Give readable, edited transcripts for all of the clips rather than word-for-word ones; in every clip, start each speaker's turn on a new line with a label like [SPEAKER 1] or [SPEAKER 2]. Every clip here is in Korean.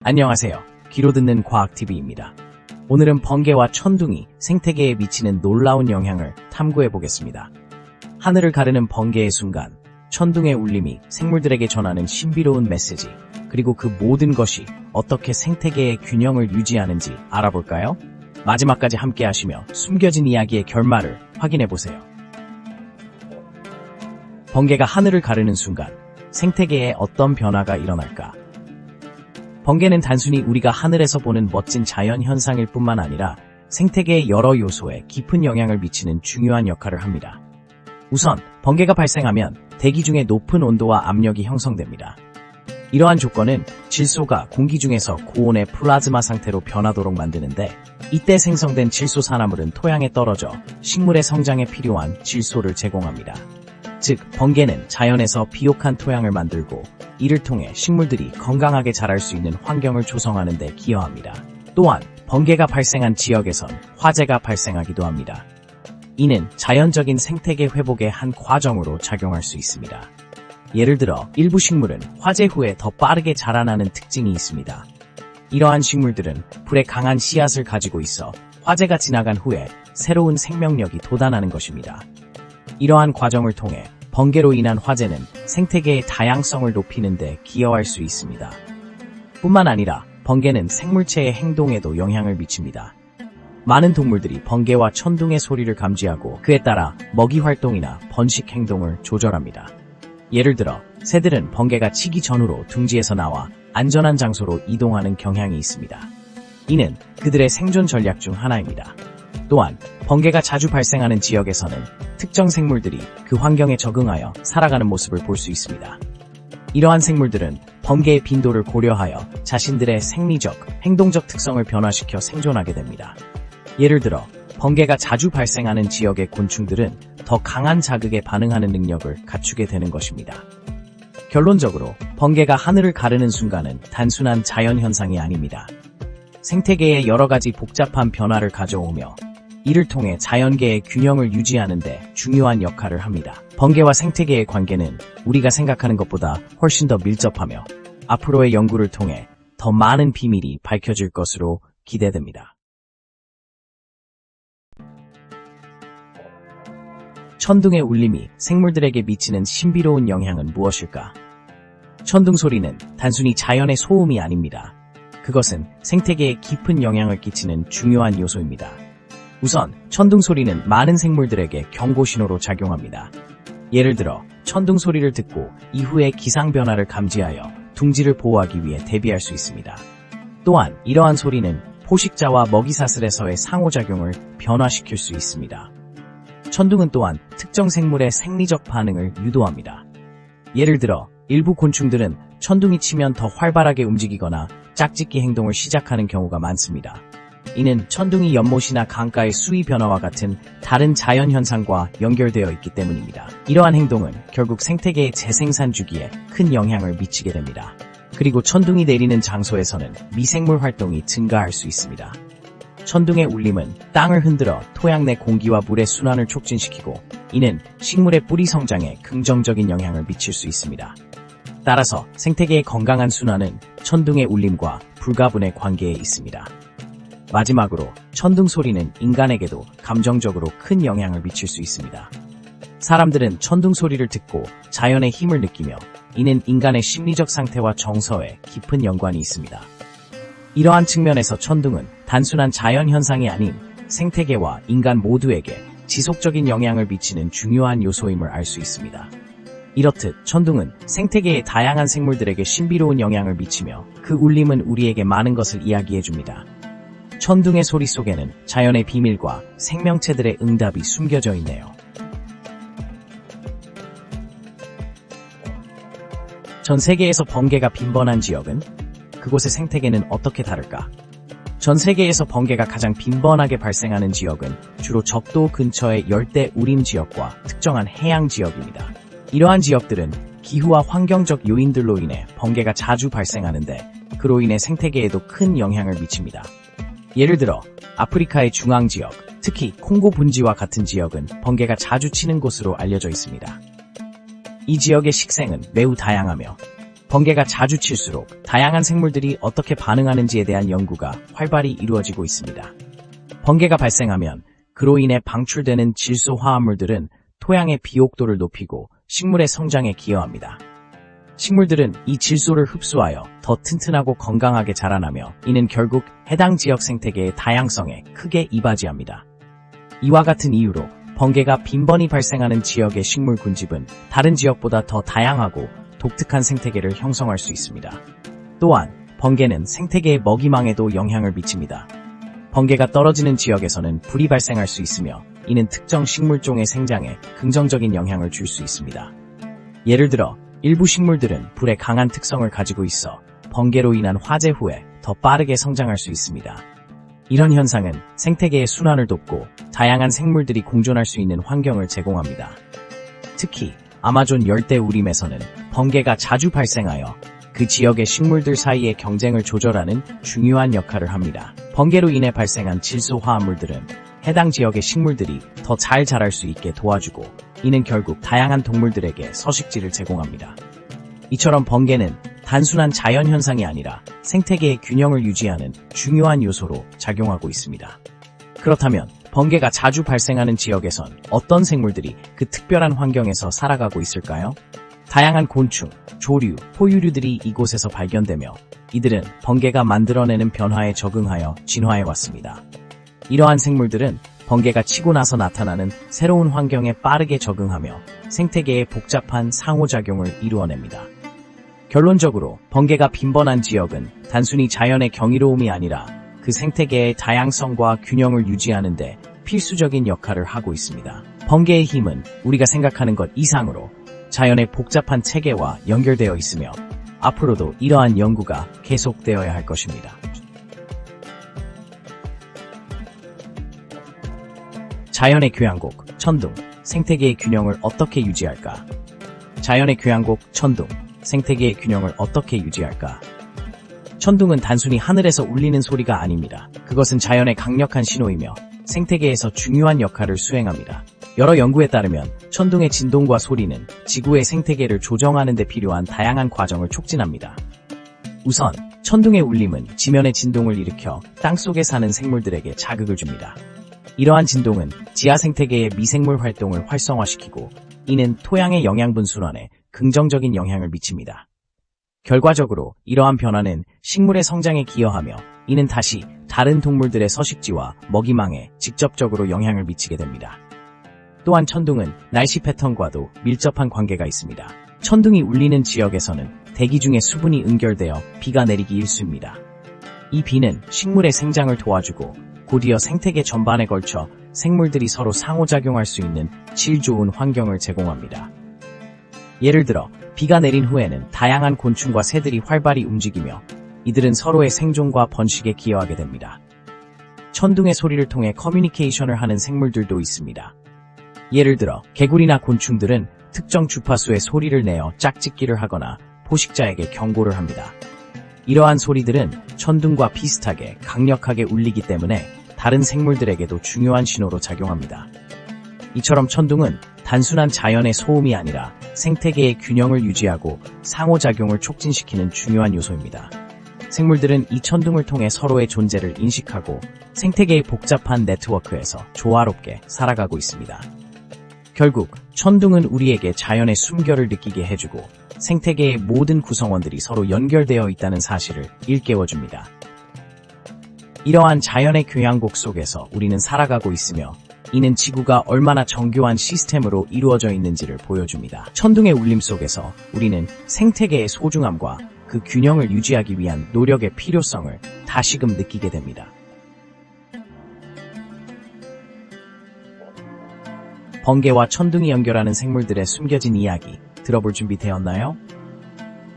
[SPEAKER 1] 안녕하세요. 귀로 듣는 과학TV입니다. 오늘은 번개와 천둥이 생태계에 미치는 놀라운 영향을 탐구해 보겠습니다. 하늘을 가르는 번개의 순간, 천둥의 울림이 생물들에게 전하는 신비로운 메시지, 그리고 그 모든 것이 어떻게 생태계의 균형을 유지하는지 알아볼까요? 마지막까지 함께 하시며 숨겨진 이야기의 결말을 확인해 보세요. 번개가 하늘을 가르는 순간, 생태계에 어떤 변화가 일어날까? 번개는 단순히 우리가 하늘에서 보는 멋진 자연 현상일 뿐만 아니라 생태계의 여러 요소에 깊은 영향을 미치는 중요한 역할을 합니다. 우선 번개가 발생하면 대기 중에 높은 온도와 압력이 형성됩니다. 이러한 조건은 질소가 공기 중에서 고온의 플라즈마 상태로 변하도록 만드는데, 이때 생성된 질소 산화물은 토양에 떨어져 식물의 성장에 필요한 질소를 제공합니다. 즉, 번개는 자연에서 비옥한 토양을 만들고 이를 통해 식물들이 건강하게 자랄 수 있는 환경을 조성하는 데 기여합니다. 또한 번개가 발생한 지역에선 화재가 발생하기도 합니다. 이는 자연적인 생태계 회복의 한 과정으로 작용할 수 있습니다. 예를 들어 일부 식물은 화재 후에 더 빠르게 자라나는 특징이 있습니다. 이러한 식물들은 불에 강한 씨앗을 가지고 있어 화재가 지나간 후에 새로운 생명력이 돋아나는 것입니다. 이러한 과정을 통해 번개로 인한 화재는 생태계의 다양성을 높이는 데 기여할 수 있습니다. 뿐만 아니라 번개는 생물체의 행동에도 영향을 미칩니다. 많은 동물들이 번개와 천둥의 소리를 감지하고 그에 따라 먹이 활동이나 번식 행동을 조절합니다. 예를 들어 새들은 번개가 치기 전후로 둥지에서 나와 안전한 장소로 이동하는 경향이 있습니다. 이는 그들의 생존 전략 중 하나입니다. 또한 번개가 자주 발생하는 지역에서는 특정 생물들이 그 환경에 적응하여 살아가는 모습을 볼 수 있습니다. 이러한 생물들은 번개의 빈도를 고려하여 자신들의 생리적, 행동적 특성을 변화시켜 생존하게 됩니다. 예를 들어 번개가 자주 발생하는 지역의 곤충들은 더 강한 자극에 반응하는 능력을 갖추게 되는 것입니다. 결론적으로 번개가 하늘을 가르는 순간은 단순한 자연현상이 아닙니다. 생태계에 여러 가지 복잡한 변화를 가져오며 이를 통해 자연계의 균형을 유지하는 데 중요한 역할을 합니다. 번개와 생태계의 관계는 우리가 생각하는 것보다 훨씬 더 밀접하며 앞으로의 연구를 통해 더 많은 비밀이 밝혀질 것으로 기대됩니다. 천둥의 울림이 생물들에게 미치는 신비로운 영향은 무엇일까? 천둥 소리는 단순히 자연의 소음이 아닙니다. 그것은 생태계에 깊은 영향을 끼치는 중요한 요소입니다. 우선 천둥 소리는 많은 생물들에게 경고 신호로 작용합니다. 예를 들어 천둥 소리를 듣고 이후의 기상 변화를 감지하여 둥지를 보호하기 위해 대비할 수 있습니다. 또한 이러한 소리는 포식자와 먹이사슬에서의 상호작용을 변화시킬 수 있습니다. 천둥은 또한 특정 생물의 생리적 반응을 유도합니다. 예를 들어 일부 곤충들은 천둥이 치면 더 활발하게 움직이거나 짝짓기 행동을 시작하는 경우가 많습니다. 이는 천둥이 연못이나 강가의 수위 변화와 같은 다른 자연현상과 연결되어 있기 때문입니다. 이러한 행동은 결국 생태계의 재생산 주기에 큰 영향을 미치게 됩니다. 그리고 천둥이 내리는 장소에서는 미생물 활동이 증가할 수 있습니다. 천둥의 울림은 땅을 흔들어 토양 내 공기와 물의 순환을 촉진시키고 이는 식물의 뿌리 성장에 긍정적인 영향을 미칠 수 있습니다. 따라서 생태계의 건강한 순환은 천둥의 울림과 불가분의 관계에 있습니다. 마지막으로 천둥 소리는 인간에게도 감정적으로 큰 영향을 미칠 수 있습니다. 사람들은 천둥 소리를 듣고 자연의 힘을 느끼며 이는 인간의 심리적 상태와 정서에 깊은 연관이 있습니다. 이러한 측면에서 천둥은 단순한 자연현상이 아닌 생태계와 인간 모두에게 지속적인 영향을 미치는 중요한 요소임을 알 수 있습니다. 이렇듯 천둥은 생태계의 다양한 생물들에게 신비로운 영향을 미치며 그 울림은 우리에게 많은 것을 이야기해줍니다. 천둥의 소리 속에는 자연의 비밀과 생명체들의 응답이 숨겨져 있네요. 전 세계에서 번개가 빈번한 지역은? 그곳의 생태계는 어떻게 다를까? 전 세계에서 번개가 가장 빈번하게 발생하는 지역은 주로 적도 근처의 열대 우림 지역과 특정한 해양 지역입니다. 이러한 지역들은 기후와 환경적 요인들로 인해 번개가 자주 발생하는데 그로 인해 생태계에도 큰 영향을 미칩니다. 예를 들어 아프리카의 중앙 지역, 특히 콩고 분지와 같은 지역은 번개가 자주 치는 곳으로 알려져 있습니다. 이 지역의 식생은 매우 다양하며 번개가 자주 칠수록 다양한 생물들이 어떻게 반응하는지에 대한 연구가 활발히 이루어지고 있습니다. 번개가 발생하면 그로 인해 방출되는 질소 화합물들은 토양의 비옥도를 높이고 식물의 성장에 기여합니다. 식물들은 이 질소를 흡수하여 더 튼튼하고 건강하게 자라나며 이는 결국 해당 지역 생태계의 다양성에 크게 이바지합니다. 이와 같은 이유로 번개가 빈번히 발생하는 지역의 식물 군집은 다른 지역보다 더 다양하고 독특한 생태계를 형성할 수 있습니다. 또한 번개는 생태계의 먹이망에도 영향을 미칩니다. 번개가 떨어지는 지역에서는 불이 발생할 수 있으며 이는 특정 식물종의 생장에 긍정적인 영향을 줄 수 있습니다. 예를 들어 일부 식물들은 불에 강한 특성을 가지고 있어 번개로 인한 화재 후에 더 빠르게 성장할 수 있습니다. 이런 현상은 생태계의 순환을 돕고 다양한 생물들이 공존할 수 있는 환경을 제공합니다. 특히 아마존 열대 우림에서는 번개가 자주 발생하여 그 지역의 식물들 사이의 경쟁을 조절하는 중요한 역할을 합니다. 번개로 인해 발생한 질소 화합물들은 해당 지역의 식물들이 더 잘 자랄 수 있게 도와주고 이는 결국 다양한 동물들에게 서식지를 제공합니다. 이처럼 번개는 단순한 자연현상이 아니라 생태계의 균형을 유지하는 중요한 요소로 작용하고 있습니다. 그렇다면 번개가 자주 발생하는 지역에선 어떤 생물들이 그 특별한 환경에서 살아가고 있을까요? 다양한 곤충, 조류, 포유류들이 이곳에서 발견되며 이들은 번개가 만들어내는 변화에 적응하여 진화해왔습니다. 이러한 생물들은 번개가 치고 나서 나타나는 새로운 환경에 빠르게 적응하며 생태계의 복잡한 상호작용을 이루어냅니다. 결론적으로 번개가 빈번한 지역은 단순히 자연의 경이로움이 아니라 그 생태계의 다양성과 균형을 유지하는 데 필수적인 역할을 하고 있습니다. 번개의 힘은 우리가 생각하는 것 이상으로 자연의 복잡한 체계와 연결되어 있으며 앞으로도 이러한 연구가 계속되어야 할 것입니다. 자연의 교향곡, 천둥, 생태계의 균형을 어떻게 유지할까? 자연의 교향곡, 천둥, 생태계의 균형을 어떻게 유지할까? 천둥은 단순히 하늘에서 울리는 소리가 아닙니다. 그것은 자연의 강력한 신호이며 생태계에서 중요한 역할을 수행합니다. 여러 연구에 따르면 천둥의 진동과 소리는 지구의 생태계를 조정하는 데 필요한 다양한 과정을 촉진합니다. 우선 천둥의 울림은 지면의 진동을 일으켜 땅속에 사는 생물들에게 자극을 줍니다. 이러한 진동은 지하 생태계의 미생물 활동을 활성화시키고 이는 토양의 영양분 순환에 긍정적인 영향을 미칩니다. 결과적으로 이러한 변화는 식물의 성장에 기여하며 이는 다시 다른 동물들의 서식지와 먹이망에 직접적으로 영향을 미치게 됩니다. 또한 천둥은 날씨 패턴과도 밀접한 관계가 있습니다. 천둥이 울리는 지역에서는 대기 중에 수분이 응결되어 비가 내리기 일쑤입니다. 이 비는 식물의 생장을 도와주고 곧이어 생태계 전반에 걸쳐 생물들이 서로 상호작용할 수 있는 질 좋은 환경을 제공합니다. 예를 들어 비가 내린 후에는 다양한 곤충과 새들이 활발히 움직이며 이들은 서로의 생존과 번식에 기여하게 됩니다. 천둥의 소리를 통해 커뮤니케이션을 하는 생물들도 있습니다. 예를 들어 개구리나 곤충들은 특정 주파수의 소리를 내어 짝짓기를 하거나 포식자에게 경고를 합니다. 이러한 소리들은 천둥과 비슷하게 강력하게 울리기 때문에 다른 생물들에게도 중요한 신호로 작용합니다. 이처럼 천둥은 단순한 자연의 소음이 아니라 생태계의 균형을 유지하고 상호작용을 촉진시키는 중요한 요소입니다. 생물들은 이 천둥을 통해 서로의 존재를 인식하고 생태계의 복잡한 네트워크에서 조화롭게 살아가고 있습니다. 결국 천둥은 우리에게 자연의 숨결을 느끼게 해주고 생태계의 모든 구성원들이 서로 연결되어 있다는 사실을 일깨워줍니다. 이러한 자연의 교향곡 속에서 우리는 살아가고 있으며 이는 지구가 얼마나 정교한 시스템으로 이루어져 있는지를 보여줍니다. 천둥의 울림 속에서 우리는 생태계의 소중함과 그 균형을 유지하기 위한 노력의 필요성을 다시금 느끼게 됩니다. 번개와 천둥이 연결하는 생물들의 숨겨진 이야기 들어볼 준비 되었나요?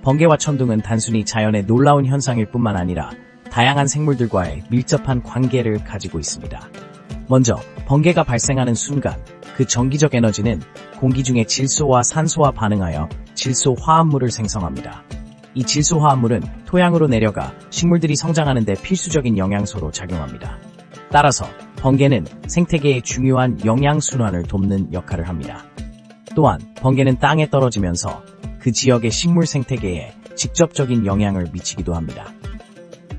[SPEAKER 1] 번개와 천둥은 단순히 자연의 놀라운 현상일 뿐만 아니라 다양한 생물들과의 밀접한 관계를 가지고 있습니다. 먼저 번개가 발생하는 순간 그 전기적 에너지는 공기 중의 질소와 산소와 반응하여 질소 화합물을 생성합니다. 이 질소 화합물은 토양으로 내려가 식물들이 성장하는 데 필수적인 영양소로 작용합니다. 따라서 번개는 생태계의 중요한 영양순환을 돕는 역할을 합니다. 또한 번개는 땅에 떨어지면서 그 지역의 식물 생태계에 직접적인 영향을 미치기도 합니다.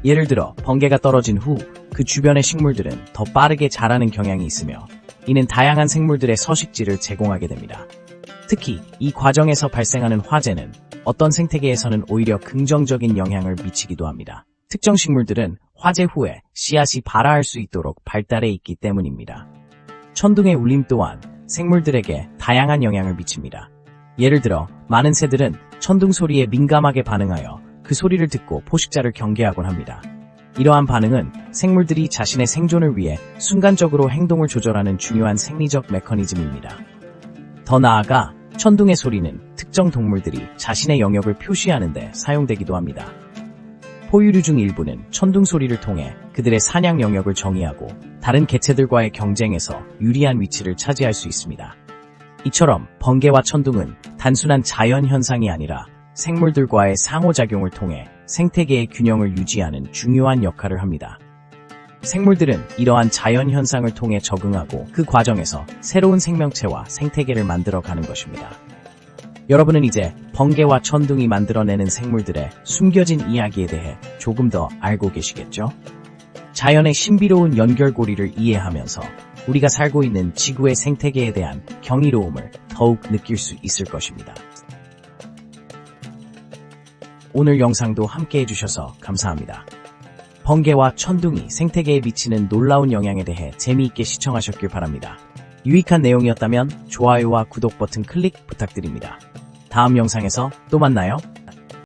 [SPEAKER 1] 예를 들어 번개가 떨어진 후 그 주변의 식물들은 더 빠르게 자라는 경향이 있으며 이는 다양한 생물들의 서식지를 제공하게 됩니다. 특히 이 과정에서 발생하는 화재는 어떤 생태계에서는 오히려 긍정적인 영향을 미치기도 합니다. 특정 식물들은 화재 후에 씨앗이 발아할 수 있도록 발달해 있기 때문입니다. 천둥의 울림 또한 생물들에게 다양한 영향을 미칩니다. 예를 들어 많은 새들은 천둥 소리에 민감하게 반응하여 그 소리를 듣고 포식자를 경계하곤 합니다. 이러한 반응은 생물들이 자신의 생존을 위해 순간적으로 행동을 조절하는 중요한 생리적 메커니즘입니다. 더 나아가 천둥의 소리는 특정 동물들이 자신의 영역을 표시하는 데 사용되기도 합니다. 포유류 중 일부는 천둥 소리를 통해 그들의 사냥 영역을 정의하고 다른 개체들과의 경쟁에서 유리한 위치를 차지할 수 있습니다. 이처럼 번개와 천둥은 단순한 자연 현상이 아니라 생물들과의 상호작용을 통해 생태계의 균형을 유지하는 중요한 역할을 합니다. 생물들은 이러한 자연 현상을 통해 적응하고 그 과정에서 새로운 생명체와 생태계를 만들어가는 것입니다. 여러분은 이제 번개와 천둥이 만들어내는 생물들의 숨겨진 이야기에 대해 조금 더 알고 계시겠죠? 자연의 신비로운 연결고리를 이해하면서 우리가 살고 있는 지구의 생태계에 대한 경이로움을 더욱 느낄 수 있을 것입니다. 오늘 영상도 함께 해주셔서 감사합니다. 번개와 천둥이 생태계에 미치는 놀라운 영향에 대해 재미있게 시청하셨길 바랍니다. 유익한 내용이었다면 좋아요와 구독 버튼 클릭 부탁드립니다. 다음 영상에서 또 만나요.